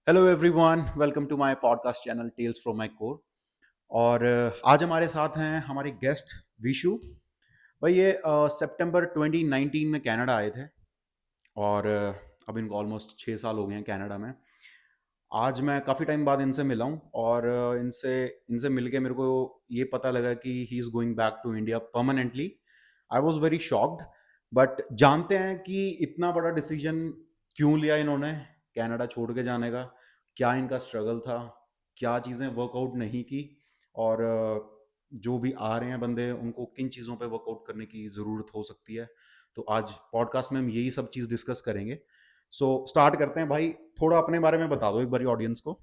Hello everyone, welcome to my podcast channel tales from my core. और आज हमारे साथ हैं हमारे गेस्ट विशु भाई। ये सितंबर 2019 में कनाडा आए थे और अब इनको ऑलमोस्ट 6 साल हो गए हैं कनाडा में। आज मैं काफ़ी टाइम बाद इनसे मिला हूँ और इनसे इनसे मिलके मेरे को ये पता लगा कि he is going back to India permanently. I was very shocked, but जानते हैं कि इतना बड़ा डिसीजन क्यों लिया इन्होंने कनाडा छोड़ के जाने का, क्या इनका स्ट्रगल था, क्या चीज़ें वर्कआउट नहीं की, और जो भी आ रहे हैं बंदे उनको किन चीज़ों पे वर्कआउट करने की ज़रूरत हो सकती है। तो आज पॉडकास्ट में हम यही सब चीज़ डिस्कस करेंगे। सो स्टार्ट करते हैं भाई। थोड़ा अपने बारे में बता दो एक बारी ऑडियंस को।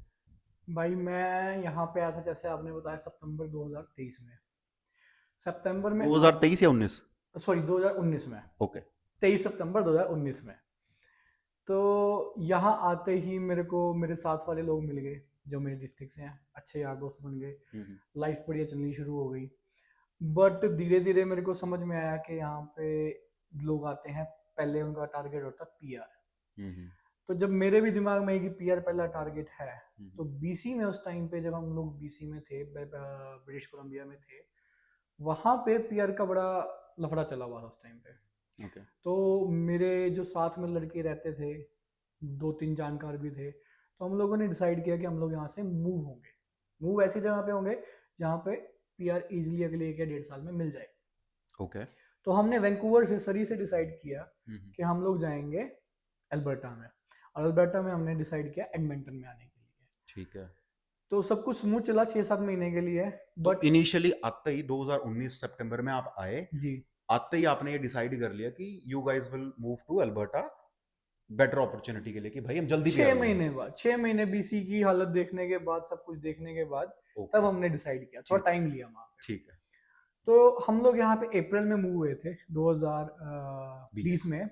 भाई मैं यहाँ पे आया था जैसे आपने बताया सितंबर 2023 में। सितंबर में आ 2023 या 19? सॉरी 2019 में। ओके। 23 सितंबर 2019 में। तो यहाँ आते ही मेरे को मेरे साथ वाले लोग मिल गए जो मेरे डिस्ट्रिक्ट से हैं, अच्छे यार दोस्त बन गए। हम्म। लाइफ बढ़िया चलनी शुरू हो गई। बट धीरे धीरे मेरे को समझ में आया कि यहाँ पे लोग आते हैं, पहले उनका टारगेट होता है पीआर। हम्म। तो जब मेरे भी दिमाग में है कि पीआर पहला टारगेट है, हम्म। तो बीसी में उस टाइम पे जब हम लोग बीसी में थे, ब्रिटिश कोलंबिया में थे, वहाँ पे पीआर का बड़ा लफड़ा चला हुआ था उस टाइम पे। ओके। तो मेरे जो साथ में लड़के रहते थे, दो तीन जानकार भी थे, तो हम लोगों ने डिसाइड किया कि हम लोग यहाँ से मूव होंगे। मूव ऐसी जगह पे होंगे जहाँ पे पीआर इजीली अगले 1 या 1.5 साल में मिल जाए। ओके। तो हमने वैंकूवर से सरी से डिसाइड किया हम्म। कि हम लोग जाएंगे अल्बर्टा में। और अल्बर्टा में हमने डिसाइड किया एडमिंटन में आने के लिए। ठीक है। तो सब कुछ स्मूथ चला 6-7 महीने के लिए। तो बट इनिशियली आते ही 2019 सितंबर में आप आए, जी, आते ही आपने ये डिसाइड कर लिया कि you guys will move to Alberta better opportunity के लिए, कि भाई हम जल्दी छह तैयार हो जाएं। महीने बाद, 6 महीने बीसी की हालत देखने के बाद, सब कुछ देखने के बाद, तब ओके। हमने डिसाइड किया। थोड़ा ठीक है। टाइम लिया वहाँ पे। ठीक है। तो हम लोग यहाँ पे अप्रैल में मूव हुए थे 20। 2020 में।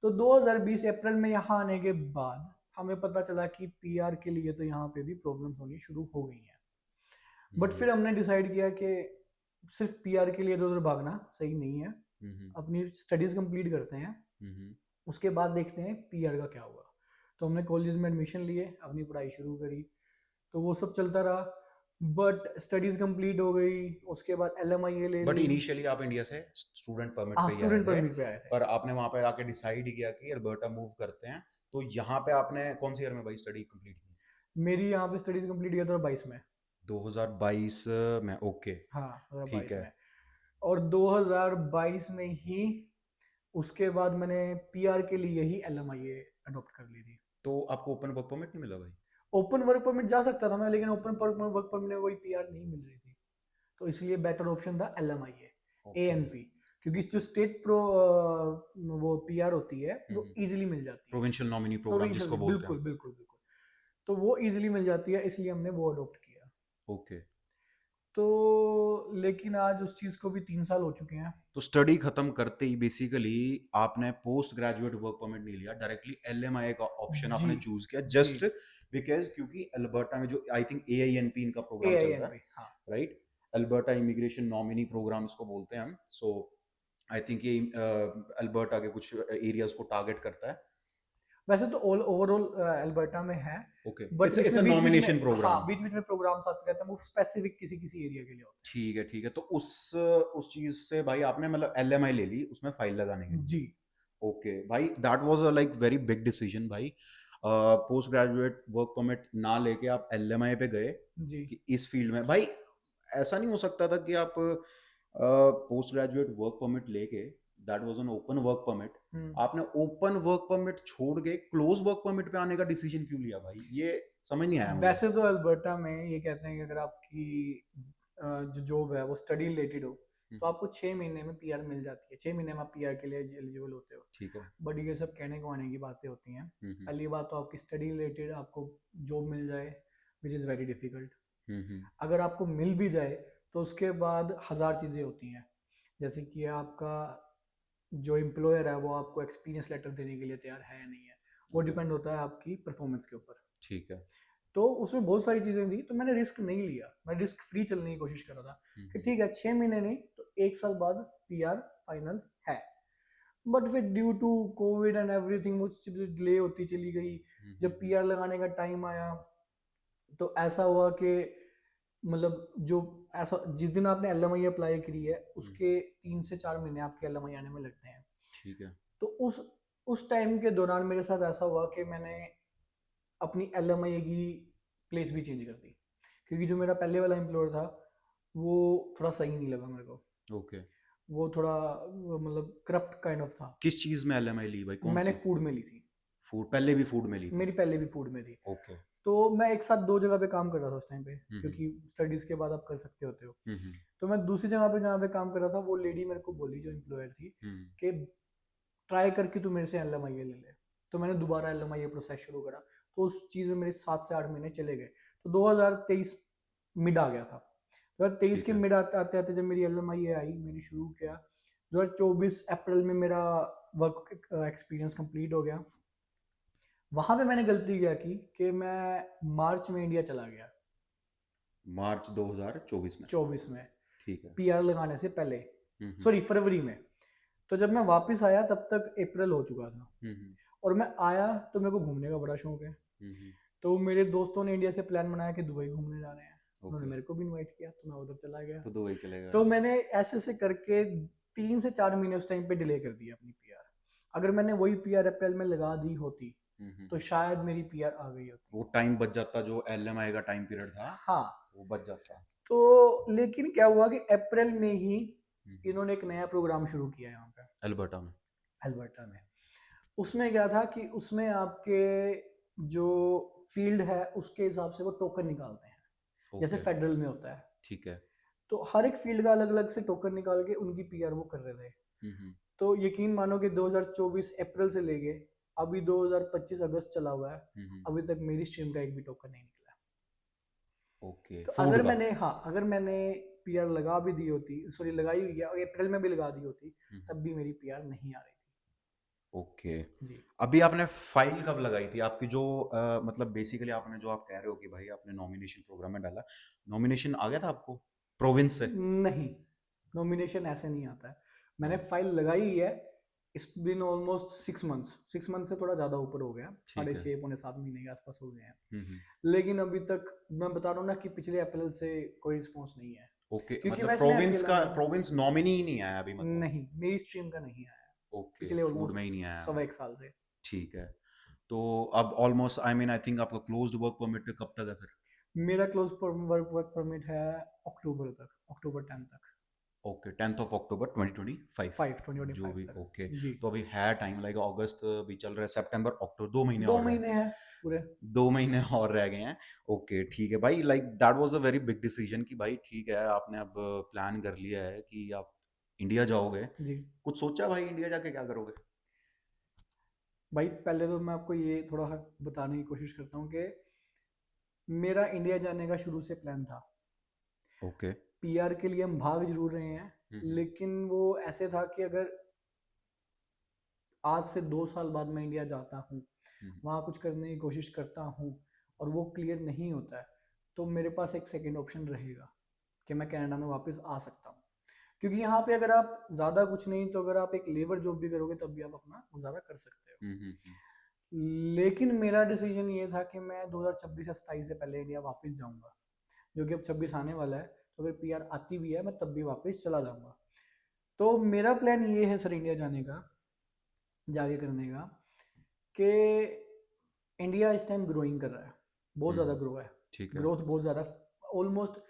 तो 2020 अप्रैल में यहाँ आने के बाद हमें पता चला कि पीआर के लिए तो यहाँ पे भी प्रॉब्लम्स होनी शुरू हो गई हैं। बट हम्म। फिर हमने डिसाइड किया कि सिर्फ पीआर के लिए इधर उधर भागना सही नहीं है। हम्म। अपनी स्टडीज कंप्लीट करते हैं, हम्म। उसके बाद देखते हैं पीआर का क्या हुआ। तो हमने कॉलेज में एडमिशन लिए, अपनी पढ़ाई शुरू करी। तो वो सब चलता रहा। बट स्टडीज कंप्लीट हो गई, उसके बाद एलएमआईए ले बट ली। इनिशियली आप इंडिया से स्टूडेंट परमिट हाँ, पे ही आए स्टूडेंट थे, परमिट पे आए थे। पर आपने वहां पे आके डिसाइड किया कि अल्बर्टा मूव करते हैं। तो यहाँ पे आपने कौन सी ईयर में भाई स्टडी कंप्लीट की? मेरी यहाँ पे स्टडीज कंप्लीट किया था 22 में। 2022 में। ओके। हाँ, ठीक 2022 है। में। और 2022 में ही उसके बाद मैंने पीआर के लिए ही एलएमआईए अडॉप्ट कर ली थी। तो आपको ओपन वर्क परमिट नहीं मिला भाई? ओपन वर्क परमिट जा सकता था मैं, लेकिन ओपन वर्क परमिट में वही पीआर नहीं मिल रही थी। तो इसलिए बेटर ऑप्शन था एलएमआईए, ओके। एएनपी। क्योंकि जो ओके। स्टेट प्रो वो पीआर होती है वो इजीली मिल जाती है। प्रोविंशियल नॉमिनी प्रोग्राम प्रोविंशियल, जिसको बोलते बिल्कुल हैं। बिल्कुल बिल्कुल। तो वो इजीली मिल जाती है, इसलिए हमने वो अडॉप्ट किया। ओके। तो लेकिन आज उस चीज़ को भी 3 साल हो चुके हैं। तो स्टडी खत्म करते ही बेसिकली आपने पोस्ट ग्रेजुएट वर्क परमिट नहीं लिया, डायरेक्टली एलएमआई का ऑप्शन जी, आपने चूज किया, जी। जस्ट बिकॉज क्योंकि अल्बर्टा में जो आई थिंक एआईएनपी इनका प्रोग्राम चल रहा एआईएनपी, हाँ। है, right? Alberta immigration nominee programme इसको बोलते हैं हम। सो आई थिंक ये अल्बर्टा के कुछ एरियाज को टारगेट करता है। वैसे तो ऑल ओवरऑल अल्बर्टा में है। ओके। बट इट्स इसमें अ बीच बीच में, नॉमिनेशन हाँ, प्रोग्राम। बीच बीच में प्रोग्राम्स आते रहते हैं, वो स्पेसिफिक किसी किसी एरिया के लिए होते ठीक है। ठीक है। तो उस चीज से भाई आपने मतलब एलएमआई ले ली उसमें फाइल लगाने के हैं। लिए। जी, ओके भाई, that was a like very big decision भाई। पोस्ट ग्रेजुएट वर्क परमिट ना लेके आप एलएमआई पे गए जी। कि इस फील्ड में भाई ऐसा नहीं हो सकता था कि आप पोस्ट ग्रेजुएट वर्क परमिट लेके, that was an open work permit, hmm. आपने ओपन वर्क परमिट छोड़ के क्लोज वर्क परमिट पे आने का डिसीजन क्यों लिया भाई? ये समझ नहीं आया मुझे। वैसे तो अल्बर्टा में ये कहते हैं कि अगर आपकी जो जॉब है वो स्टडी रिलेटेड हो, तो हम्म। आपको 6 महीने में पीआर मिल जाती है। 6 महीने में आप पीआर के लिए एलिजिबल होते हो। ठीक है। बट ये सब कहने को आने की बातें होती हैं। हम्म। पहली बात तो आपकी स्टडी रिलेटेड आपको जॉब मिल जाए, विच इज़ वेरी डिफिकल्ट। हम्म। अगर आपको मिल भी जाए तो उसके बाद हज़ार चीज़ें होती हैं। जैसे कि आपका जो एम्प्लॉयर है वो आपको एक्सपीरियंस लेटर देने के लिए तैयार है या नहीं है। वो ओके। डिपेंड होता है आपकी परफॉर्मेंस के ऊपर। ठीक है। तो उसमें बहुत सारी चीज़ें थी, तो मैंने रिस्क नहीं लिया। मैं रिस्क फ्री चलने की कोशिश कर रहा था कि हम्म। ठीक है, 6 महीने नहीं तो 1 साल बाद पीआर फाइनल है। बट फिर due to Covid and everything वो चीज़ें डिले होती चली गई। जब पीआर लगाने का टाइम आया तो ऐसा हुआ कि मतलब जो ऐसा जिस दिन आपने एलएमआई अप्लाई करी है उसके 3 से 4 महीने आपके एलएमआई आने में लगते हैं। ठीक है। तो उस टाइम के दौरान मेरे साथ ऐसा हुआ कि मैंने अपनी एलएमआई की प्लेस भी चेंज कर दी, क्योंकि जो मेरा पहले वाला एम्प्लॉयर था वो थोड़ा सही नहीं लगा मेरे को। ओके। वो थोड़ा मतलब करप्ट काइंड ऑफ था। किस चीज़ में एलएमआई ली भाई, कौन मैंने सी? फूड में ली थी। फूड, पहले भी फूड में ली थी? मेरी पहले भी फूड में थी। ओके। तो मैं एक साथ 2 जगह पे काम कर रहा था उस टाइम पे, हम्म। क्योंकि स्टडीज़ के बाद आप कर सकते होते हो। हम्म। तो मैं दूसरी जगह पे जहाँ पे काम कर रहा था वो लेडी मेरे को बोली, जो एम्प्लॉयर थी, हम्म। कि ट्राई करके तू मेरे से एलएमआई ले ले। तो मैंने दोबारा एलएमआई प्रोसेस शुरू करा, तो उस चीज़ में मेरे 7 से 8 महीने चले गए। तो 2023 मिड आ गया था। 2023 ठीक के है। मिड आते आते आते जब मेरी एलएमआई आई, मैंने शुरू किया। 2024 अप्रैल में मेरा वर्क एक्सपीरियंस कंप्लीट हो गया। वहाँ पे मैंने गलती क्या की कि मैं मार्च में इंडिया चला गया, मार्च 2024 में? 24 में, ठीक है। पीआर लगाने से पहले। हम्म। सॉरी, फरवरी में। तो जब मैं वापस आया तब तक अप्रैल हो चुका था। हम्म। और मैं आया तो मेरे को घूमने का बड़ा शौक है। हम्म। तो मेरे दोस्तों ने इंडिया से प्लान बनाया कि दुबई घूमने जाने हैं। उन्होंने ओके। मेरे को भी इनवाइट किया तो मैं उधर चला गया। तो दुबई चले गए? तो मैंने ऐसे ऐसे करके 3 से 4 महीने उस टाइम पे डिले कर दिया अपनी पीआर। अगर मैंने वही पीआर अप्रैल में लगा दी होती तो शायद मेरी पीआर आ गई होती। वो टाइम बच जाता, जो एलएमआई का टाइम पीरियड था हाँ। वो बच जाता। तो लेकिन क्या हुआ कि अप्रैल में ही हम्म। इन्होंने एक नया प्रोग्राम शुरू किया यहाँ पे, अल्बर्टा में? अल्बर्टा में। उसमें क्या था कि उसमें आपके जो फील्ड है उसके हिसाब से वो टोकन निकालते हैं, जैसे ओके। फेडरल में होता है। ठीक है। तो हर एक फील्ड का अलग अलग से टोकन निकाल के उनकी पीआर वो कर रहे थे। हम्म। तो यकीन मानो कि 2024 अप्रैल से लेके अभी 2025 अगस्त चला हुआ है, हम्म। अभी तक मेरी स्ट्रीम का एक भी टोकन नहीं निकला। ओके, तो फूड अगर का? मैंने, हाँ, अगर मैंने पीआर लगा भी दी होती, सॉरी लगाई हुई है और अप्रैल में भी लगा दी होती, तब भी मेरी पीआर नहीं आ रही ओके। थी जी। अभी आपने फाइल कब लगाई थी आपकी, जो मतलब बेसिकली आपने जो आप कह रहे हो कि भाई आपने नॉमिनेशन प्रोग्राम में डाला, नॉमिनेशन आ गया था आपको प्रोविंस से? नहीं, नॉमिनेशन ऐसे नहीं आता है। मैंने हाँ। फाइल लगाई हुई है। It's been almost 6 months, 6 month से थोड़ा ज़्यादा ऊपर हो गया, ठीक साढ़े है। छः पौने 7 महीने के आसपास हो गए हैं। हम्म। लेकिन अभी तक मैं बता रहा हूँ ना कि पिछले अप्रैल से कोई रिस्पॉन्स नहीं है, ओके, क्योंकि मतलब मैं इसमें प्रोविंस अकेला का, नहीं हूँ। प्रोविंस नॉमिनी ही नहीं आया अभी मतलब? नहीं, मेरी स्ट्रीम का नहीं आया ओके, पिछले फूड में ऑलमोस्ट ही नहीं आया सवा अभी। एक साल से। ठीक है। तो अब almost I mean I think आपका क्लोज्ड वर्क परमिट कब तक है फिर? मेरा क्लोज वर्क परमिट है अक्टूबर तक, अक्टूबर 10 तक। ओके, 10th ऑफ अक्टूबर 2025 5 जो 2025 भी। तक ओके। जी। तो अभी है टाइम, लाइक अगस्त भी चल रहा है, सितंबर, अक्टूबर, 2 महीने दो और रहे हैं। महीने हैं पूरे। 2 महीने और रह गए हैं। ओके ठीक है भाई, like that was a very big decision कि भाई ठीक है, आपने अब प्लान कर लिया है कि आप इंडिया जाओगे। जी कुछ सोचा भाई इंडिया जाके क्या करोगे? भाई, पहले तो मैं आपको ये थोड़ा बताने की कोशिश करता हूँ कि मेरा इंडिया जाने का शुरू से प्लान था। ओके। पीआर के लिए हम भाग जरूर रहे हैं, हम्म। लेकिन वो ऐसे था कि अगर आज से 2 साल बाद मैं इंडिया जाता हूँ, हम्म। वहाँ कुछ करने की कोशिश करता हूँ और वो क्लियर नहीं होता है, तो मेरे पास एक सेकेंड ऑप्शन रहेगा कि मैं कनाडा में वापस आ सकता हूँ। क्योंकि यहाँ पे अगर आप ज़्यादा कुछ नहीं तो अगर आप एक लेबर जॉब भी करोगे तब भी आप अपना गुजारा कर सकते हो। हम्म। लेकिन मेरा डिसीजन ये था कि मैं 2026 या 27 से पहले इंडिया वापस जाऊंगा, जो कि अब 26 आने वाला है। तो अगर पीआर आती भी है मैं तब भी वापस चला जाऊंगा। तो मेरा प्लान ये है सर, इंडिया जाने का, जाके करने का, कि इंडिया इस टाइम ग्रोइंग कर रहा है, बहुत ज़्यादा ग्रो है, ठीक है। ग्रोथ बहुत ज़्यादा। ऑलमोस्ट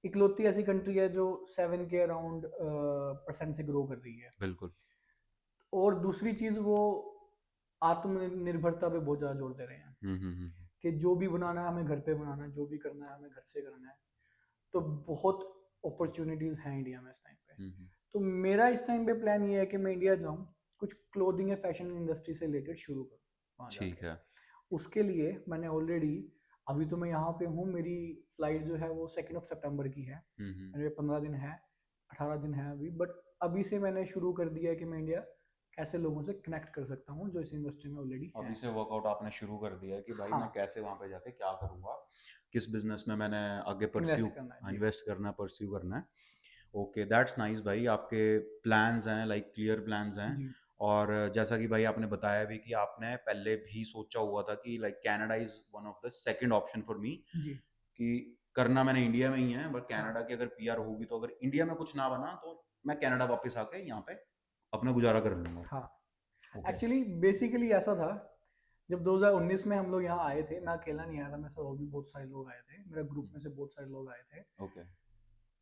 इकलौती ऐसी कंट्री है जो 7 के अराउंड परसेंट से ग्रो कर रही है। बिल्कुल। और दूसरी चीज़, वो आत्मनिर्भरता पे बहुत ज़्यादा जोर दे रहे हैं हम्म। कि जो भी बनाना है हमें घर पे बनाना है, जो भी करना है हमें घर से करना है। तो बहुत अपॉर्चुनिटीज़ हैं इंडिया में इस टाइम पे। हम्म। तो मेरा इस टाइम पे प्लान ये है कि मैं इंडिया जाऊँ, कुछ क्लोथिंग या फैशन इंडस्ट्री से रिलेटेड शुरू करूँ वहाँ ठीक जाके। है। उसके लिए मैंने ऑलरेडी, अभी तो मैं यहाँ पे हूँ, मेरी फ्लाइट जो है वो 2 सितंबर की है। मेरे 15 दिन है, 18 दिन है अभी, बट अभी से मैंने शुरू कर दिया है कि मैं इंडिया कैसे लोगों से कनेक्ट कर सकता हूँ जो इस इंडस्ट्री में ऑलरेडी अभी है। से वर्कआउट आपने शुरू कर दिया है कि भाई मैं हाँ, कैसे वहां पे जाके क्या करूंगा, किस बिजनेस में मैंने आगे परस्यू, इन्वेस्ट करना है जी। इन्वेस्ट करना, परस्यू करना है। ओके दैट्स नाइस भाई, आपके प्लान्स हैं, लाइक क्लियर प्लान्स हैं। जी और जैसा कि भाई आपने बताया भी कि आपने पहले भी सोचा हुआ था कि like Canada is one of the second option for me, जी। कि करना मैंने इंडिया में ही है, बट हाँ, कनाडा की अगर पीआर होगी तो अगर इंडिया में कुछ ना बना तो मैं कनाडा वापस आके यहाँ पे अपना गुजारा कर लूंगा। हाँ। ओके। एक्चुअली बेसिकली ऐसा था, जब 2019 में हम लोग यहाँ आए थे, मैं अकेला नहीं आया था, मेरे साथ और भी बहुत सारे लोग आए थे, मेरे ग्रुप में से बहुत सारे लोग आए थे। ओके।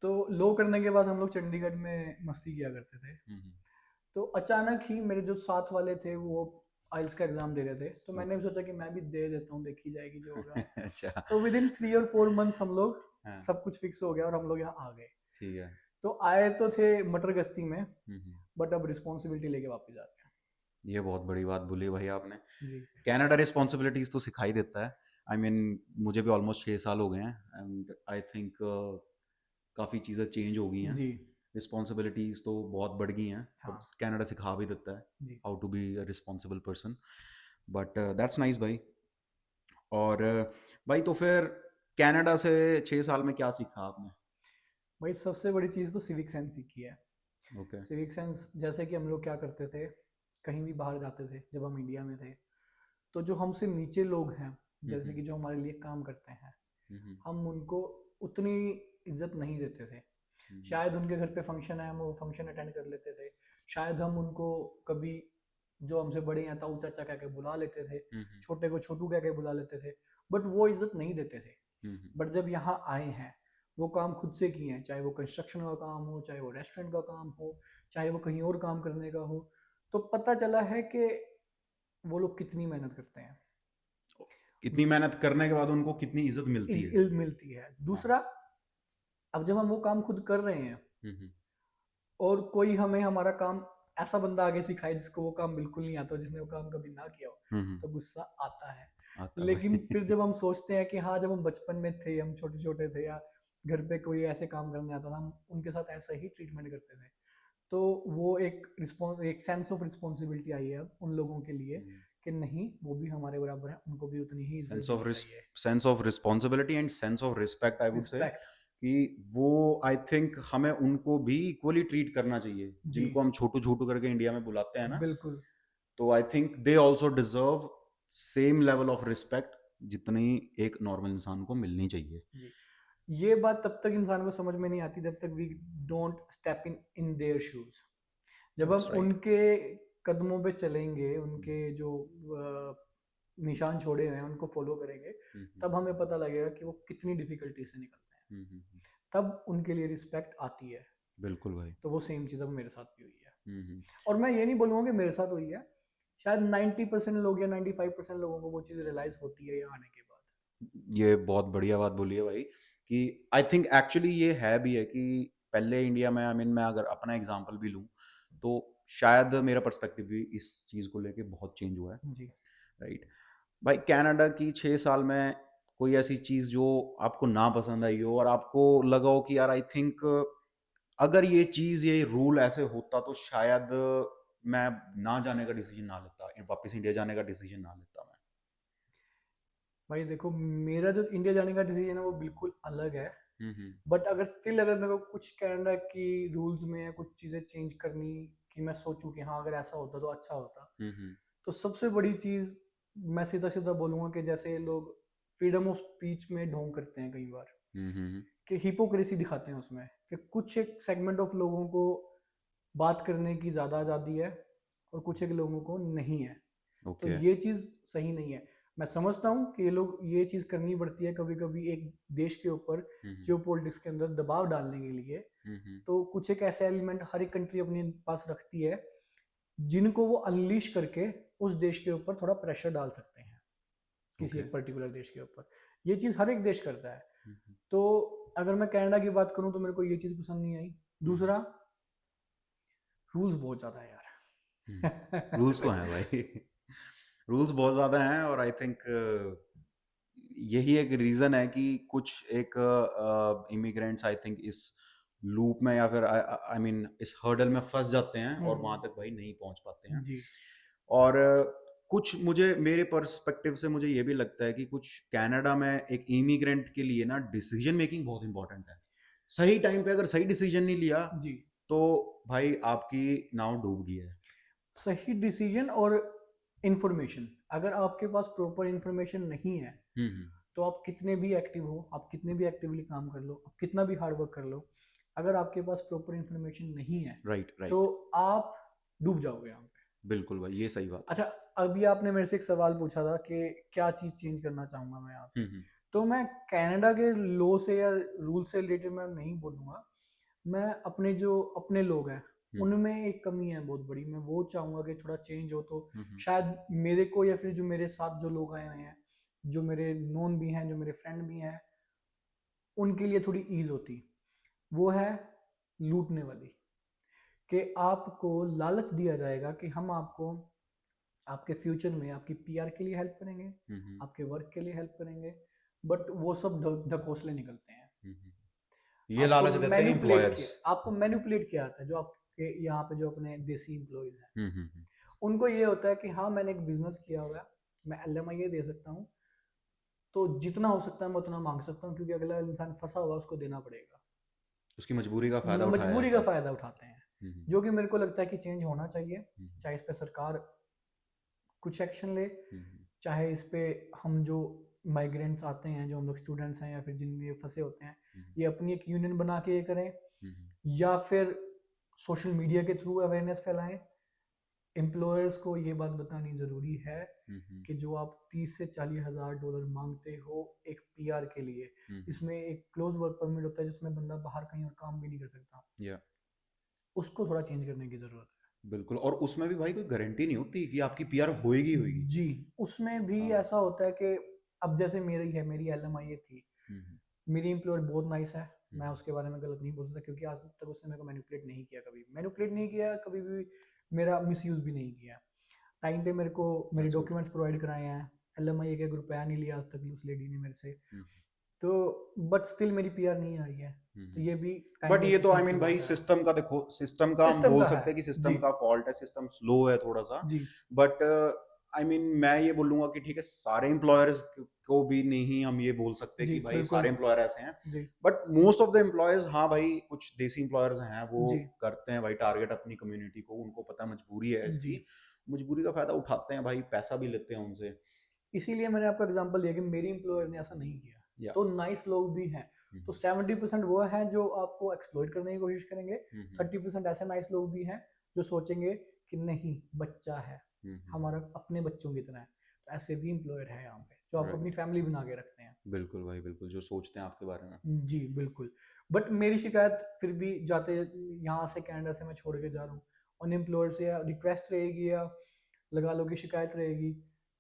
तो लो करने के बाद हम लोग चंडीगढ़ में मस्ती किया करते थे। तो अचानक ही मेरे जो साथ वाले थे वो आइल्स का एग्जाम दे रहे थे, तो मैंने ओके। भी सोचा कि मैं भी दे देता हूँ, देखी जाएगी जो होगा। अच्छा। तो विद इन 3 और 4 मंथ्स हम लोग हाँ। सब कुछ फिक्स हो गया और हम लोग यहाँ आ गए। ठीक है। तो आए तो थे मटर गश्ती में, हम्म। बट अब रिस्पॉन्सिबिलिटी लेके वापस आ गए। ये बहुत बड़ी बात बोली भाई आपने। जी। कनाडा रिस्पॉन्सिबिलिटीज तो सिखाई देता है। आई I मीन मुझे भी ऑलमोस्ट 6 साल हो गए हैं एंड आई थिंक काफ़ी चीज़ें चेंज हो गई हैं। जी। रिस्पॉन्सिबिलिटीज तो बहुत बढ़ गई हैं, और हाँ। कनाडा सिखा भी देता है जी। How to be a responsible person. But that's nice भाई। और भाई तो फिर कनाडा से 6 साल में क्या सीखा आपने? भाई सबसे बड़ी चीज़ तो सिविक सेंस सीखी है। ओके। सिविक सेंस जैसे कि हम लोग क्या करते थे, कहीं भी बाहर जाते थे जब हम इंडिया में थे, तो जो हमसे नीचे लोग हैं, जैसे हम्म। कि जो हमारे लिए काम करते हैं, हम्म। हम उनको उतनी इज्जत नहीं देते थे। हम्म। शायद उनके घर पे फंक्शन है, हम वो फंक्शन अटेंड कर लेते थे। शायद हम उनको कभी, जो हमसे बड़े हैं, ताऊ चाचा कह के बुला लेते थे, हम्म। छोटे को छोटू कह के बुला लेते थे, बट वो इज्जत नहीं देते थे। हम्म। बट जब यहाँ आए हैं, वो काम खुद से किए हैं, चाहे वो कंस्ट्रक्शन का काम हो, चाहे वो रेस्टोरेंट का काम हो, चाहे वो कहीं और काम करने का हो, तो पता चला है कि वो लोग कितनी मेहनत करते हैं। कितनी मेहनत करने के बाद उनको कितनी इज्जत मिलती है। मिलती है। हाँ। दूसरा, अब जब हम वो काम खुद कर रहे हैं हम्म। और कोई हमें हमारा काम, ऐसा बंदा आगे सिखाए जिसको वो काम बिल्कुल नहीं आता, जिसने वो काम कभी ना किया हो, हम्म। तो गुस्सा आता है। आता लेकिन भाई। फिर जब हम सोचते हैं कि हाँ, जब हम बचपन में थे, हम छोटे छोटे थे, या घर पे कोई ऐसे काम करने आता था, हम उनके साथ ऐसा ही ट्रीटमेंट करते थे। तो वो एक सेंस ऑफ रिस्पॉन्सिबिलिटी आई है अब उन लोगों के लिए, कि नहीं, वो भी हमारे बराबर है, उनको भी उतनी ही इज्जत देनी चाहिए। Sense of responsibility and sense of respect I would say, respect. कि वो आई थिंक हमें उनको भी इक्वली ट्रीट करना चाहिए जी। जिनको हम छोटू छोटू करके इंडिया में बुलाते हैं ना। बिल्कुल। तो I think they also deserve same level of respect जितनी एक नॉर्मल इंसान को मिलनी चाहिए। जी। ये बात तब तक इंसान को समझ में नहीं आती जब तक we don't step in in their shoes. जब हम दैट्स राइट। उनके कदमों पे चलेंगे, उनके जो निशान छोड़े हुए हैं उनको फॉलो करेंगे, तब हमें पता लगेगा कि वो कितनी डिफिकल्टी से निकलते हैं। तब उनके लिए रिस्पेक्ट आती है। बिल्कुल भाई। तो वो सेम चीज़ अब मेरे साथ भी हुई है। हम्म। और मैं ये नहीं बोलूँगा कि मेरे साथ हुई है, शायद 90% लोग या 95% लोगों को वो चीज़ रियलाइज होती है यहाँ आने के बाद। ये बहुत बढ़िया बात बोली है भाई, कि आई थिंक एक्चुअली ये है भी है कि पहले इंडिया में, आई मीन मैं अगर अपना एग्जांपल भी लूँ तो शायद मेरा पर्सपेक्टिव भी इस चीज़ को लेके बहुत चेंज हुआ है। जी। राइट। भाई कनाडा की 6 साल में कोई ऐसी चीज़ जो आपको ना पसंद आई हो और आपको लगा हो कि यार आई थिंक अगर ये चीज़, ये रूल ऐसे होता तो शायद मैं ना जाने का डिसीजन ना लेता, वापस इंडिया जाने का डिसीजन ना लेता मैं। भाई देखो, मेरा जो इंडिया जाने का डिसीजन है वो बिल्कुल अलग है। हम्म। बट अगर स्टिल, अगर मेरे को कुछ कनाडा की रूल्स में या कुछ चीज़ें चेंज करनी, कि मैं सोचूं कि हाँ, अगर ऐसा होता तो अच्छा होता, हम्म। तो सबसे बड़ी चीज़, मैं सीधा सीधा बोलूँगा कि जैसे लोग फ्रीडम ऑफ स्पीच में ढोंग करते हैं कई बार, हम्म। कि हिपोक्रेसी दिखाते हैं उसमें, कि कुछ एक सेगमेंट ऑफ लोगों को बात करने की ज़्यादा आज़ादी है और कुछ एक लोगों को नहीं है। तो ओके। ये चीज़ सही नहीं है। मैं समझता हूँ कि ये लोग, ये चीज़ करनी पड़ती है कभी कभी एक देश के ऊपर हम्म। जियो पॉलिटिक्स के अंदर दबाव डालने के लिए। हम्म। तो कुछ एक ऐसे एलिमेंट हर एक कंट्री अपने पास रखती है, जिनको वो अनलीश करके उस देश के ऊपर थोड़ा प्रेशर डाल सकते हैं, किसी ओके। एक पर्टिकुलर देश के ऊपर। ये चीज़ हर एक देश करता है। हम्म। तो अगर मैं कनाडा की बात करूँ तो मेरे को ये चीज़ पसंद नहीं आई। दूसरा, रूल्स बहुत ज़्यादा है रूल्स तो यार। हैं भाई। रूल्स बहुत ज़्यादा हैं, और आई थिंक यही एक रीज़न है कि कुछ एक इमिग्रेंट्स आई थिंक इस लूप में या फिर आई मीन इस हर्डल में फंस जाते हैं और वहां तक भाई नहीं पहुंच पाते हैं। जी। और कुछ, मुझे मेरे पर्सपेक्टिव से मुझे ये भी लगता है कि कुछ कनाडा में एक इमिग्रेंट के लिए ना डिसीजन मेकिंग बहुत इंपॉर्टेंट है। सही टाइम पे अगर सही डिसीजन नहीं लिया जी। तो भाई आपकी नाव डूब गई है। सही डिसीजन और इंफॉर्मेशन, अगर आपके पास प्रॉपर इंफॉर्मेशन नहीं है हम्म। तो आप कितने भी एक्टिव हो, आप कितने भी एक्टिवली काम कर लो, आप कितना भी हार्ड वर्क कर लो, अगर आपके पास प्रॉपर इंफॉर्मेशन नहीं है राइट तो राइट। आप डूब जाओगे यहाँ पे। बिल्कुल भाई, ये सही बात है। अच्छा, अभी आपने मेरे से एक सवाल पूछा था कि क्या चीज़ चेंज करना चाहूँगा मैं यहाँ पे, हम्म। तो मैं कनाडा के लॉ से या रूल से रिलेटेड मैं नहीं बोलूँगा। मैं अपने जो अपने लोग हैं हम्म उनमें एक कमी है बहुत बड़ी, मैं वो चाहूँगा कि थोड़ा चेंज हो तो हम्म शायद मेरे को या फिर जो मेरे साथ जो लोग आए हुए हैं, जो मेरे नोन भी हैं, जो मेरे फ्रेंड भी हैं, उनके लिए थोड़ी ईज होती। वो है लूटने वाली, कि आपको लालच दिया जाएगा कि हम आपको आपके फ्यूचर में आपकी पीआर के लिए हेल्प करेंगे, हम्म आपके वर्क के लिए हेल्प करेंगे, बट वो सब ढकोसले निकलते हैं। हम्म। ये आपको लालच देते हैं मैन्युपुलेट एम्प्लॉयर्स। किया आपको मैन्युपुलेट किया जाता है, जो आपके यहाँ पे जो अपने देसी एम्प्लॉयज हैं हम्म। उनको ये होता है कि हाँ मैंने एक बिजनेस किया हुआ है, मैं एलएमआई दे सकता हूँ, तो जितना हो सकता है मैं उतना मांग सकता हूँ, क्योंकि अगला इंसान फंसा हुआ है, उसको देना पड़ेगा। उसकी मजबूरी का फायदा उठाया मजबूरी जाता का है। फायदा उठाते हैं, हम्म जो कि मेरे को लगता है कि चेंज होना चाहिए। हम्म चाहे इस पे सरकार कुछ एक्शन ले, हम्म चाहे इस पे हम जो माइग्रेंट्स आते हैं, जो हम लोग स्टूडेंट्स हैं या फिर जिन ये फंसे होते हैं, हम्म ये अपनी एक यूनियन बना के ये करें, हम्म या फिर सोशल मीडिया के थ्रू अवेयरनेस फैलाएं। एम्प्लॉयर्स को ये बात बतानी ज़रूरी है हम्म कि जो आप 30 से 40 हज़ार डॉलर मांगते हो एक पीआर के लिए, हम्म। इसमें एक क्लोज वर्क परमिट होता है जिसमें बंदा बाहर कहीं और काम भी नहीं कर सकता, या उसको थोड़ा चेंज करने की ज़रूरत बिल्कुल, और उसमें भी भाई कोई गारंटी नहीं होती कि आपकी पीआर होएगी है। होएगी। जी, उसमें भी हाँ। ऐसा होता है कि अब जैसे मेरी है, मेरी एलएमआई थी, हम्म मेरी एम्प्लॉयर बहुत नाइस है, मैं हम्म उसके बारे में गलत नहीं बोल सकता, क्योंकि आज तक उसने मेरे को मैनिपुलेट नहीं किया, कभी मैनिपुलेट नहीं किया, कभी भी मेरा मिसयूज़ भी नहीं किया। टाइम पे मेरे को मेरे दैट्स गुड। डॉक्यूमेंट्स प्रोवाइड कराए हैं, एलएमआई का एक रुपया नहीं लिया आज तक उस लेडी ने मेरे से। हम्म तो बट स्टिल मेरी पीआर नहीं आई है, तो ये भी बट काइंड ये ऑफ तो आई किस्मत की मीन भाई बात है। सिस्टम का, देखो सिस्टम का हम सिस्टम बोल का है। सकते हैं कि जी। सिस्टम का फॉल्ट है, सिस्टम स्लो है थोड़ा सा। जी। बट आई मीन मैं ये बोलूंगा कि ठीक है, सारे एम्प्लॉयर्स को भी नहीं हम ये बोल सकते जी कि भाई बिल्कुल। सारे एम्प्लॉयर ऐसे हैं। जी। But most of the employers, हाँ भाई, कुछ देसी एम्प्लॉयर्स हैं वो जी। करते हैं भाई टारगेट अपनी कम्युनिटी को, उनको पता है मजबूरी है जी। इसकी, मजबूरी का फायदा उठाते हैं भाई, पैसा भी लेते हैं उनसे। इसीलिए मैंने आपको एग्जांपल दिया कि मेरी एम्प्लॉयर ने ऐसा नहीं किया। या तो नाइस लोग भी हैं, तो 70% वो हैं जो आपको एक्सप्लॉइट करने की कोशिश करेंगे, 30% ऐसे नाइस लोग भी हैं जो सोचेंगे कि नहीं बच्चा है, हमारा अपने बच्चों की तरह है। तो ऐसे भी एम्प्लॉयर है यहाँ पे जो आपको अपनी राइट। फैमिली बना के रखते हैं। बिल्कुल भाई बिल्कुल, जो सोचते हैं आपके बारे में। जी बिल्कुल। बट मेरी शिकायत फिर भी जाते, यहाँ से कनाडा से मैं छोड़ के जा रहा हूँ, उन एम्प्लॉयर से या रिक्वेस्ट रहेगी या लगा लो कि शिकायत रहेगी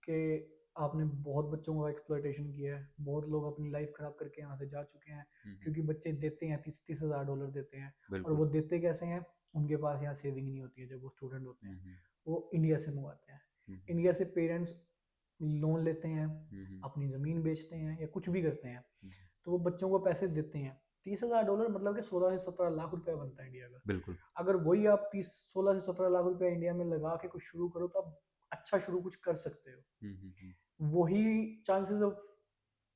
कि आपने बहुत बच्चों का एक्सप्लॉयटेशन किया है, बहुत लोग अपनी लाइफ खराब करके यहाँ से जा चुके हैं, क्योंकि बच्चे देते हैं 30-30 हज़ार डॉलर देते हैं, और बिल्कुल। वो देते कैसे हैं, उनके पास यहाँ सेविंग नहीं होती है जब वो स्टूडेंट होते हैं, वो इंडिया से मंगवाते हैं। इंडिया से पेरेंट्स लोन लेते हैं, अपनी ज़मीन बेचते हैं या कुछ भी करते हैं, तो वो बच्चों को पैसे देते हैं। 30 हज़ार डॉलर मतलब कि 16 से 17 लाख रुपया बनता है इंडिया का। बिल्कुल। अगर वही आप 16 से 17 लाख रुपया इंडिया में लगा के कुछ शुरू करो तो आप अच्छा शुरू कुछ कर सकते हो। वही चांसेस ऑफ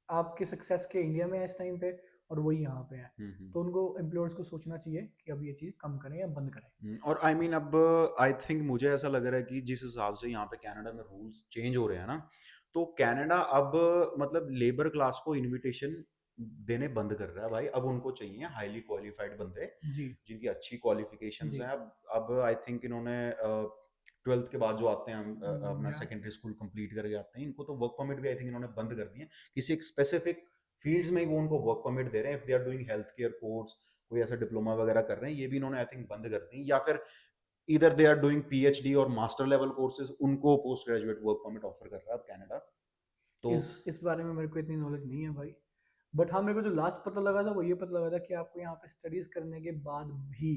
आपके सक्सेस के इंडिया में है इस टाइम पे, और वही यहाँ पे है। तो उनको एम्प्लॉयर्स को सोचना चाहिए कि अब ये चीज़ कम करें या बंद करें। और आई मीन अब आई थिंक मुझे ऐसा लग रहा है कि जिस हिसाब से यहाँ पे कनाडा में रूल्स चेंज हो रहे हैं ना, तो कनाडा अब मतलब लेबर क्लास को इनविटेशन देने बंद कर रहा है भाई। अब उनको चाहिए हाईली क्वालिफाइड बंदे जी। जिनकी अच्छी क्वालिफिकेशंस जी। हैं। अब आई थिंक इन्होंने 12th के बाद जो आते हैं अपना या सेकेंडरी स्कूल कंप्लीट करके आते हैं, इनको तो वर्क परमिट भी आई थिंक इन्होंने बंद कर दिए हैं। किसी एक स्पेसिफिक फील्ड्स में ही वो उनको वर्क परमिट दे रहे हैं, if they are doing health care course, कोई ऐसा डिप्लोमा वगैरह कर रहे हैं, ये भी इन्होंने आई थिंक बंद कर दी। या फिर इधर दे आर डूइंग पीएचडी और मास्टर लेवल कोर्सेज, उनको post graduate work permit offer कर रहा है अब कनाडा। तो इस बारे में मेरे को इतनी नॉलेज नहीं है भाई, बट हाँ मेरे को जो लास्ट पता लगा था वो ये पता लगा था कि आपको यहाँ पे स्टडीज करने के बाद भी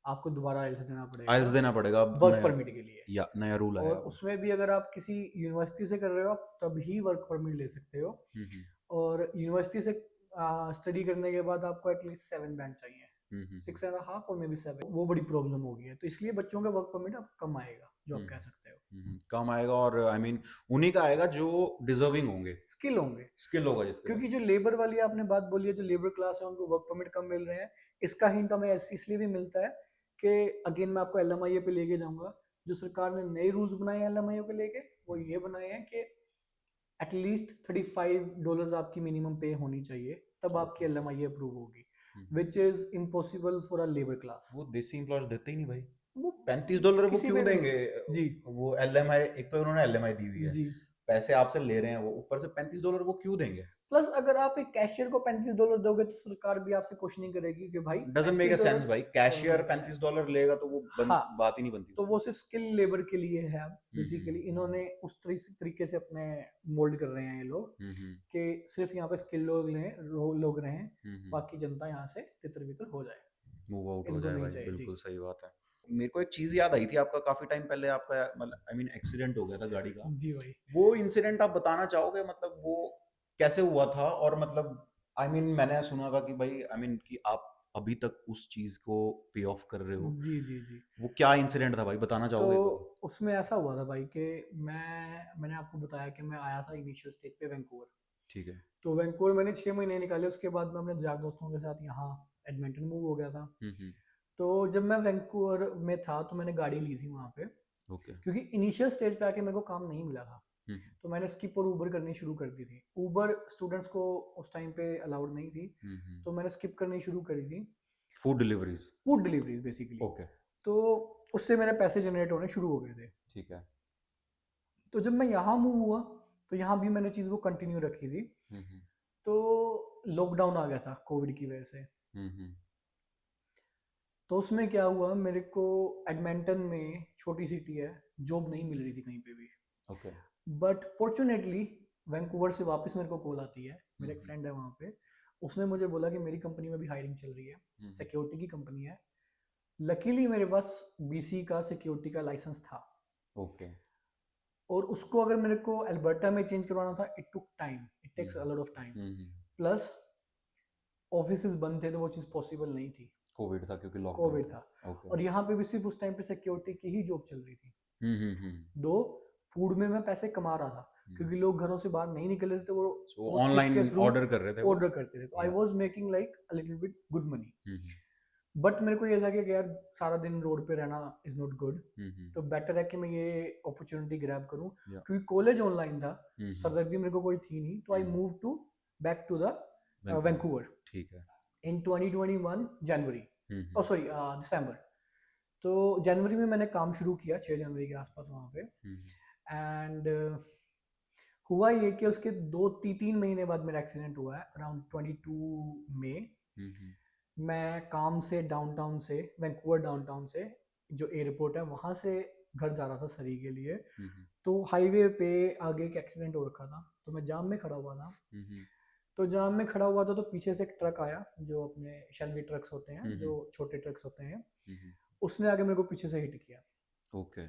आपको दोबारा आइल्स देना आइल्स पड़ेगा देना पड़ेगा अब, वर्क नया, परमिट के लिए। या नया रूल आया और अब। उसमें भी अगर आप किसी यूनिवर्सिटी से कर रहे हो आप तभी वर्क परमिट ले सकते हो, हम्म और यूनिवर्सिटी से स्टडी करने के बाद आपको एटलीस्ट 7 बैंड चाहिए, हम्म 6.5 और मे बी 7, वो बड़ी प्रॉब्लम हो गई है, तो इसलिए बच्चों का वर्क परमिट अब कम आएगा जो आप कह सकते हो। कम आएगा, और आई मीन उन्हीं का आएगा जो डिजर्विंग होंगे, स्किल होंगे, स्किल होगा जिसके क्योंकि पास। जो लेबर वाली आपने बात बोली है, जो लेबर क्लास है उनको वर्क परमिट कम मिल रहे हैं, इसका हिंट हमें इसलिए भी मिलता है कि अगेन मैं आपको एलएमआईए पे लेके जाऊंगा, जो सरकार ने नए रूल्स बनाए हैं एलएमआई को लेके, वो ये बनाए हैं कि एटलीस्ट $35 आपकी मिनिमम पे होनी चाहिए, तब आपकी ओके। एलएमआई अप्रूव होगी, hmm. Which is impossible for a labour class. वो देसी एम्प्लॉयर्स देते ही नहीं भाई। वो $35 वो किसी क्यों पे भी। देंगे? जी। वो एलएमआई, एक तो उन्होंने एलएमआई दी हुई है, जी। पैसे आपसे ले रहे हैं, वो ऊपर से $35 वो क्यों देंगे? प्लस अगर आप एक कैशियर को $35 दोगे तो सरकार भी आपसे कुछ नहीं करेगी कि भाई डजंट मेक पैंतीस अ सेंस डॉलर भाई, doesn't cashier make a sense. $35 लेगा तो वो हाँ, बात ही नहीं बनती तो उसमें। वो सिर्फ स्किल लेबर के लिए है। अब बेसिकली हम्म। इन्होंने उस तरीके से अपने मोल्ड कर रहे हैं ये लोग हम्म। कि सिर्फ यहाँ पे स्किल लोग रहें, हम्म। बाकी जनता यहाँ से तितर बितर हो जाए, मूव आउट हो इनको जाए नहीं भाई, चाहिए जी। बिल्कुल सही बात है। मेरे को एक चीज याद आई थी, आपका काफी टाइम पहले आपका मतलब आई मीन एक्सीडेंट हो गया था गाड़ी का। जी भाई। वो इंसिडेंट आप बताना चाहोगे, मतलब वो कैसे हुआ था? और मतलब आई मीन मैंने सुना था कि भाई आई मीन कि आप अभी तक उस चीज को पे ऑफ कर रहे हो। जी जी जी। वो क्या इंसिडेंट था भाई, बताना तो चाहोगे एक बार? उसमें ऐसा हुआ था भाई कि मैंने आपको बताया कि मैं आया था इनिशियल स्टेज पे वैंकूवर। ठीक है। तो वैंकूवर मैंने 6 महीने निकाले, उसके बाद मैं अपने यार दोस्तों के साथ यहाँ एडमिंटन मूव हो गया था। हम्म। तो जब मैं वैंकूवर में था तो मैंने गाड़ी ली थी वहाँ पे, ओके। क्योंकि इनिशियल स्टेज पे आके मेरे को काम नहीं मिला था। हम्म। तो मैंने स्किप और ऊबर करनी शुरू कर दी थी। ऊबर स्टूडेंट्स को उस टाइम पे अलाउड नहीं थी, हम्म। तो मैंने स्किप करनी शुरू करी थी। Food deliveries. Food deliveries basically. Okay. तो उससे मेरे पैसे जनरेट होने शुरू हो गए थे। ठीक है। तो जब मैं यहाँ मूव हुआ तो यहाँ भी मैंने चीज़ को कंटिन्यू रखी थी। हम्म। तो लॉकडाउन आ गया था कोविड की वजह से। हम्म। तो उसमें क्या हुआ, मेरे को एडमिंटन में, छोटी सिटी है, जॉब नहीं मिल रही थी कहीं पे भी। ओके। बट फॉर्चुनेटली वैंकूवर से वापस मेरे को कॉल आती है, मेरा एक हम्म। फ्रेंड है वहाँ पे। उसने मुझे बोला कि मेरी कंपनी में भी हायरिंग चल रही है, हम्म। सिक्योरिटी की कंपनी है। लकीली मेरे पास बीसी का सिक्योरिटी का लाइसेंस था, ओके। और उसको अगर मेरे को अल्बर्टा में चेंज करवाना था, it took time, it takes a hmm. Lot of time. Hmm. Plus offices बंद थे तो वो चीज़ पॉसिबल नहीं थी, कोविड था क्योंकि लॉकडाउन कोविड था। था। ओके। और यहाँ पे भी सिर्फ उस टाइम पे सिक्योरिटी की ही जॉब चल रही थी। हम्म। दो, फूड में मैं पैसे कमा रहा था, क्योंकि लोग घरों से बाहर नहीं निकल रहे थे, सो वो स्किप के ऑनलाइन थ्रू ऑर्डर कर रहे थे वो। ऑर्डर करते थे। तो आई या। Was making like a little bit good money. Hmm. But मेरे को ये था कि यार सारा दिन रोड पे रहना इज नॉट गुड। हम्म। तो बेटर है कि मैं ये अपॉर्चुनिटी ग्रैब करूं, या। क्योंकि कॉलेज ऑनलाइन था, हम्म। सर्वर भी मेरे को कोई थी नहीं। तो I move to back to the Vancouver. Vancouver ठीक है। In 2021 January, oh hmm. Sorry December. तो जनवरी में मैंने काम शुरू किया, 6 जनवरी के आसपास वहाँ पे। हम्म। एंड हुआ ये कि उसके 2-3 महीने बाद मेरा एक्सीडेंट हुआ है, अराउंड 22 मई। हम्म। मैं काम से डाउनटाउन से, वैंकूवर डाउनटाउन से, जो एयरपोर्ट है वहाँ से घर जा रहा था सरी के लिए। हम्म। तो हाईवे पे आगे एक एक्सीडेंट हो रखा था, तो मैं जाम में खड़ा हुआ था। हम्म। तो जाम में खड़ा हुआ था तो पीछे से एक ट्रक आया, जो अपने शेल्बी ट्रक्स होते हैं, जो हम्म। छोटे ट्रक्स होते हैं। हम्म। उसने आगे मेरे को पीछे से हिट किया। ओके।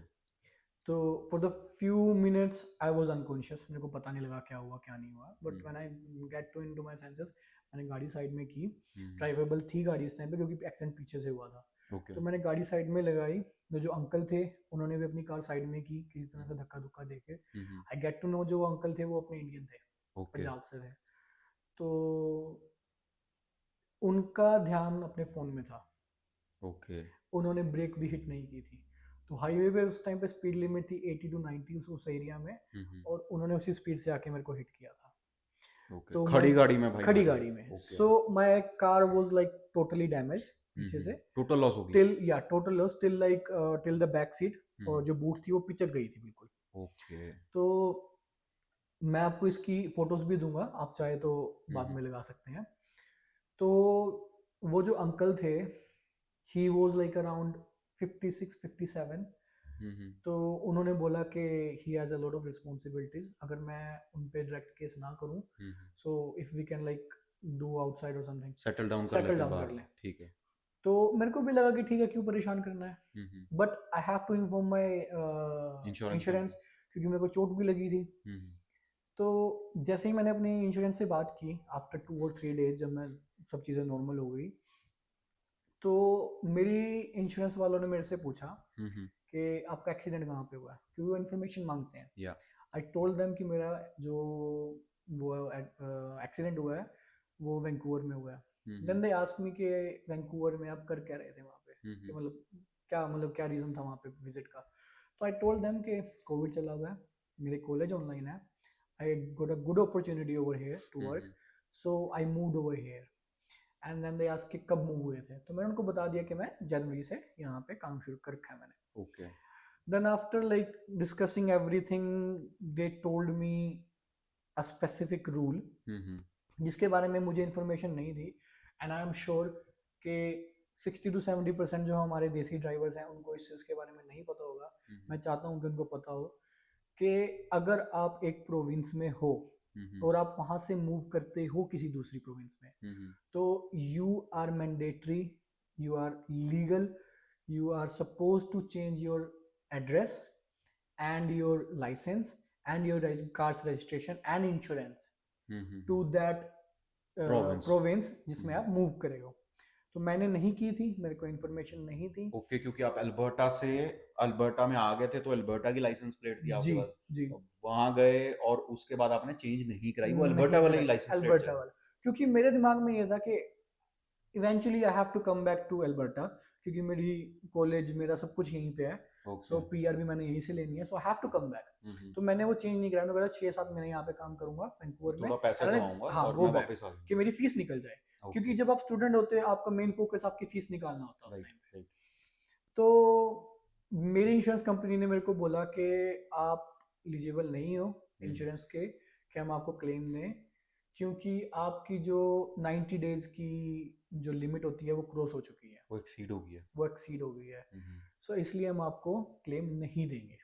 तो for the few minutes I was unconscious, मेरे को पता नहीं लगा क्या हुआ क्या नहीं हुआ। But when I get to into my senses, मैंने गाड़ी साइड में की। ड्राइवेबल थी गाड़ी इस टाइम पे, क्योंकि एक्सीडेंट पीछे से हुआ था। ओके। तो मैंने गाड़ी साइड में लगाई। जो अंकल थे उन्होंने भी अपनी कार साइड में की, किसी तरह से धक्का धुक्का देके। आई गेट टू नो जो वो अंकल थे वो अपने इंडियन थे, ओके। पंजाब से थे। तो उनका ध्यान अपने फ़ोन में था, ओके। उन्होंने ब्रेक भी हिट नहीं की थी। तो हाईवे पे उस टाइम पे स्पीड लिमिट थी 80 to 90 उस एरिया में, और उन्होंने उसी स्पीड से आके मेरे को हिट किया था। ओके, तो मैं खड़ी गाड़ी में भाई खड़ी मतलब। गाड़ी में, okay. So my car was like totally damaged पीछे से। टोटल लॉस होगी। टिल या total loss till like till the back seat, और जो बूट थी वो पिचक गई थी बिल्कुल। ओके। तो मैं आपको इसकी फोटोज भी दूंगा, आप चाहे तो बाद हम्म। में लगा सकते हैं। तो वो जो अंकल थे, he was like around 56-57। Hmm. तो उन्होंने बोला कि he has a lot of responsibilities, अगर मैं उन पे डायरेक्ट केस ना करूं, so if we can like do outside और समथिंग, सेटल डाउन कर सेटल लेते हैं डाउन कर बाहर। लें। ठीक है। तो मेरे को भी लगा कि ठीक है, क्यों परेशान करना है। Hmm. But I have to inform my insurance insurance, company. क्योंकि मेरे को चोट भी लगी थी। हम्म। तो जैसे ही मैंने अपने इंश्योरेंस से बात की, आफ्टर 2 और 3 डेज, जब मैं सब चीज़ें नॉर्मल हो गई, तो मेरी इंश्योरेंस वालों ने मेरे से पूछा हम्म। कि आपका एक्सीडेंट कहाँ पे हुआ है, क्योंकि वो इन्फॉर्मेशन मांगते हैं। या। आई टोल्ड देम कि मेरा जो वो एक्सीडेंट हुआ है वो वैंकूवर में हुआ है। देन दे आस्क मी कि वैंकूवर में आप कर क्या रहे थे वहाँ पे, कि मतलब क्या रीज़न था वहाँ पे विजिट का। तो आई टोल्ड देम कि कोविड चला हुआ है, मेरे कॉलेज ऑनलाइन है, I got a good opportunity over here to work, so I moved over here. And then they asked कि कब मूव हुए थे, तो मैंने उनको बता दिया कि मैं जनवरी से यहाँ पे काम शुरू कर रखा है मैंने। Okay. Then after like discussing everything, they told me a specific rule जिसके बारे में मुझे इन्फॉर्मेशन नहीं थी, एंड आई एम श्योर कि 60 to 70% जो हमारे देसी ड्राइवर्स हैं उनको इस चीज़ के बारे में नहीं पता होगा। मैं चाहता हूँ कि उनको पता हो कि अगर आप एक प्रोविंस में हो और आप वहाँ से मूव करते हो किसी दूसरी प्रोविंस में, तो you are mandatory, you are legal, you are suppose to change your address and your license and your car's registration and insurance to that province. province जिसमें आप मूव करे हो। तो मैंने नहीं की थी, मेरे को इन्फॉर्मेशन नहीं थी। ओके, क्योंकि आप अल्बर्टा से अल्बर्टा में आ गए थे तो अल्बर्टा की लाइसेंस प्लेट थी आपके जी पास। जी। वहां गए और उसके बाद आपने चेंज नहीं कराई, वो अल्बर्टा नहीं वाले ही कराई लाइसेंस प्लेट से अल्बर्टा वाला, क्योंकि मेरे दिमाग में ये था कि eventually I have to come back to Alberta, क्योंकि मेरी कॉलेज मेरा सब कुछ यहीं पे है, सो पीआर भी मैंने यहीं से लेनी है, so I have to come back. तो मैंने वो चेंज नहीं कराया, मैंने कहा 6-7 महीने यहाँ पे काम करूंगा वैंकूवर में, थोड़ा पैसा कमाऊंगा हाँ और वो मैं बैक वापस आ कि मेरी फीस निकल जाए, क्योंकि जब आप स्टूडेंट होते हैं आपका मेन फोकस आपकी फीस निकालना होता है उस टाइम पे। तो मेरी इंश्योरेंस कंपनी ने मेरे को बोला कि आप एलिजिबल नहीं हो इंश्योरेंस के कि हम आपको क्लेम दें, क्योंकि आपकी जो 90 डेज की जो लिमिट होती है वो क्रॉस हो चुकी है, वो एक्सीड हो गया। वो एक्सीड हो गई है, सो इसलिए हम आपको क्लेम नहीं देंगे।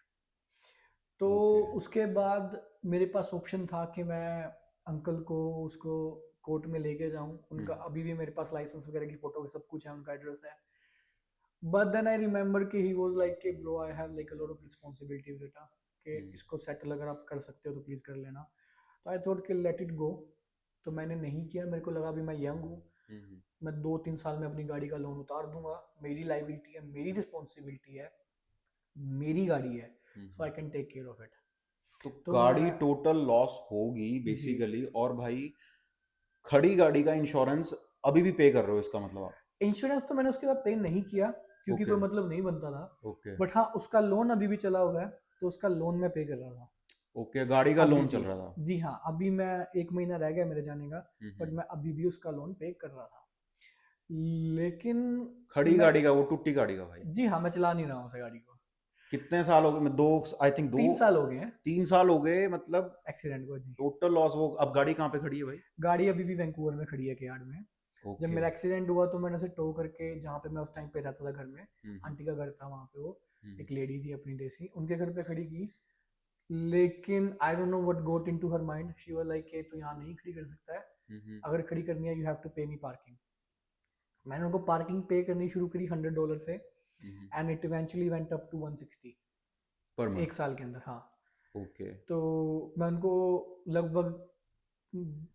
तो उसके बाद मेरे पास ऑप्शन था कि मैं अंकल को उसको कोर्ट में लेके जाऊं, उनका अभी भी मेरे पास लाइसेंस वगैरह की फोटो सब कुछ है, उनका एड्रेस है। बट देन आई रिमेम्बर कि ही वाज लाइक कि bro I have like a lot of responsibility बेटा, कि इसको सेटल अगर आप कर सकते हो तो प्लीज कर लेना। तो आई थॉट कि लेट इट गो, तो मैंने नहीं किया। मेरे को लगा अभी मैं यंग हूँ, मैं 2-3 साल में अपनी गाड़ी का लोन उतार दूंगा, मेरी लाइबिलिटी है, मेरी रिस्पॉन्सिबिलिटी है, मेरी गाड़ी है, so I can take care of it. तो गाड़ी टोटल लॉस होगी बेसिकली, और भाई खड़ी गाड़ी का इंश्योरेंस अभी भी पे कर रहे हो, इसका मतलब आप? इंश्योरेंस तो मैंने उसके बाद पे नहीं किया क्योंकि कोई मतलब नहीं बनता था, बट हाँ उसका लोन अभी भी चला हुआ है, तो उसका लोन मैं पे कर रहा था। ओके, गाड़ी का अभी लोन भी चल रहा था। जी हाँ, अभी मैं 1 महीना रह गया मेरे जाने का, बट मैं अभी भी उसका लोन पे कर रहा था। लेकिन खड़ी मैं गाड़ी का, वो टूटी गाड़ी का भाई? जी हाँ, मैं चला नहीं रहा हूँ उस गाड़ी को। कितने साल हो गए? मैं दो, आई थिंक 3 साल हो गए हैं 3 साल हो गए मतलब एक्सीडेंट को जी। Total loss. वो अब गाड़ी कहाँ पे खड़ी है भाई? गाड़ी अभी भी वैंकूवर में खड़ी है केयार्ड में। जब मेरा एक्सीडेंट हुआ तो मैंने उसे टो करके, जहाँ पे मैं उस टाइम पे रहता था घर में, आंटी का घर था वहाँ पे, वो एक लेडी थी अपनी देसी, उनके घर पे खड़ी की। लेकिन I don't know what got into her mind, she was like कि तू यहाँ नहीं खड़ी कर सकता है, अगर खड़ी करनी है यू हैव टू पे मी पार्किंग। मैंने उनको पार्किंग पे करनी शुरू करी $100 से, and it eventually went up to 160 per month, 1 साल के अंदर। हाँ ओके। तो मैं उनको लगभग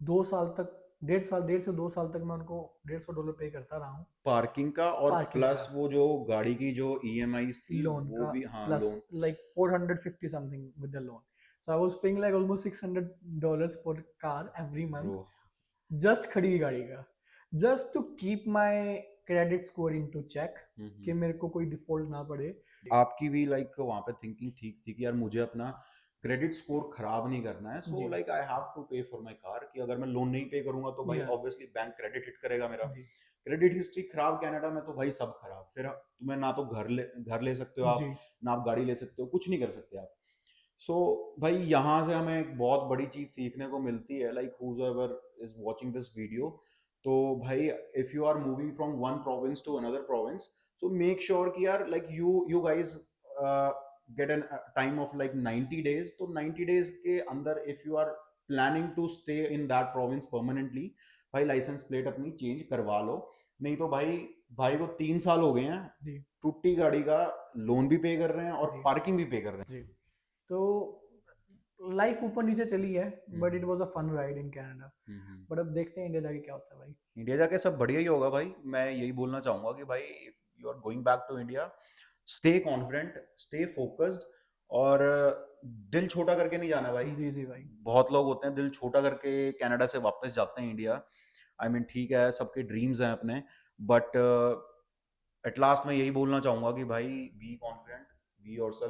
2 साल तक, 1.5 से 2 साल तक मैं उनको $150 पे करता रहा हूँ पार्किंग का, और पार्किंग प्लस का, वो जो गाड़ी की जो ईएमआईज थी लोन वो का, भी, हाँ plus lone. like 450 something with the loan, so I was paying like almost $600 for car every bro, month, just खड़ी गाड़ी का, just to keep my credit score into check कि मेरे को कोई डिफॉल्ट ना पड़े। आपकी भी लाइक वहां पे थिंकिंग ठीक थी कि यार मुझे अपना क्रेडिट स्कोर खराब नहीं करना है, so like I have to pay for my car, कि अगर मैं लोन नहीं पे करूंगा तो भाई ऑब्वियसली बैंक क्रेडिट हिट करेगा मेरा। क्रेडिट हिस्ट्री खराब कनाडा में तो भाई सब खराब, फिर तुम्हें ना तो घर ले सकते हो आप, ना आप गाड़ी ले सकते हो, कुछ नहीं कर सकते आप। सो भाई यहाँ से हमें एक बहुत बड़ी चीज सीखने को मिलती है, like whoever is watching this video, तो भाई if you are moving from one province to another province, so make sure कि यार like you guys get an time of like 90 days, तो 90 days के अंदर if you are planning to stay in that province permanently, भाई licence plate अपनी change करवा लो। नहीं तो भाई भाई को 3 साल हो गए हैं, टूटी गाड़ी का लोन भी पे कर रहे हैं और पार्किंग भी पे कर रहे हैं। तो लाइफ ऊपर नीचे चली है, but it was a fun ride in Canada. But अब देखते हैं इंडिया जाके क्या होता है भाई। इंडिया जाके सब बढ़िया ही होगा भाई, मैं यही बोलना चाहूंगा कि भाई you are going back to India, stay confident, stay focused, और दिल छोटा करके नहीं जाना भाई। जी जी भाई। बहुत लोग होते हैं दिल छोटा करके कनाडा से वापस जाते हैं इंडिया। आई मीन ठीक है, सबके ड्रीम्स हैं अपने, बट एट लास्ट मैं यही बोलना चाहूंगा कि भाई बी कॉन्फिडेंट, बी योरसेल्फ।